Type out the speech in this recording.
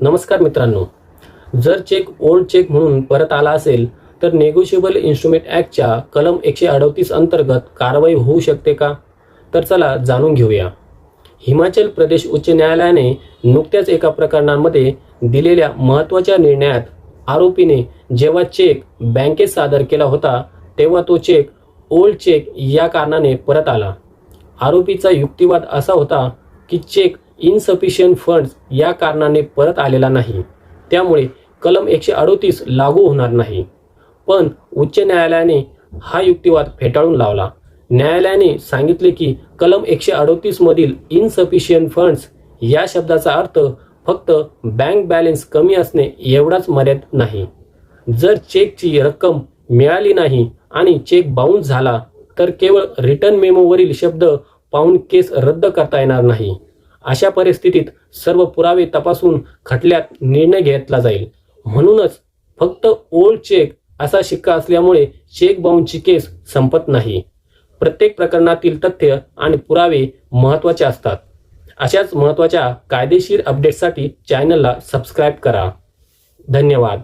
नमस्कार मित्रांनो, जर चेक ओल्ड चेक म्हणून परत आला असेल तर नेगोशिएबल इन्स्ट्रुमेंट ॲक्टच्या कलम 138 अंतर्गत कारवाई होऊ शकते का? तर चला जाणून घेऊया. हिमाचल प्रदेश उच्च न्यायालयाने नुकत्याच एका प्रकरणामध्ये दिलेल्या महत्त्वाच्या निर्णयात आरोपीने जेव्हा चेक बँकेत सादर केला होता तेव्हा तो चेक ओल्ड चेक या कारणाने परत आला. आरोपीचा युक्तिवाद असा होता की चेक इनसफिशियंट फंड्स या कारणाने परत आलेला नाही, त्यामुळे कलम 138 लागू होणार नाही. पण उच्च न्यायालयाने हा युक्तिवाद फेटाळून लावला. न्यायालयाने सांगितले की कलम 138 मधील इनसफिशियंट फंड्स या शब्दाचा अर्थ फक्त बँक बॅलन्स कमी असणे एवढाच मर्यादित नाही. जर चेकची रक्कम मिळाली नाही आणि चेक बाउन्स झाला तर केवळ रिटर्न मेमोवरील शब्द पाहून केस रद्द करता येणार नाही. अशा परिस्थितीत सर्व पुरावे तपासून खटल्यात निर्णय घेतला जाईल. म्हणूनच फक्त ओल्ड चेक असा शिक्का असल्यामुळे चेक बाउन्सची केस संपत नाही. प्रत्येक प्रकरणातील तथ्य आणि पुरावे महत्त्वाचे असतात. अशाच महत्त्वाच्या कायदेशीर अपडेट्ससाठी चॅनलला सबस्क्राईब करा. धन्यवाद.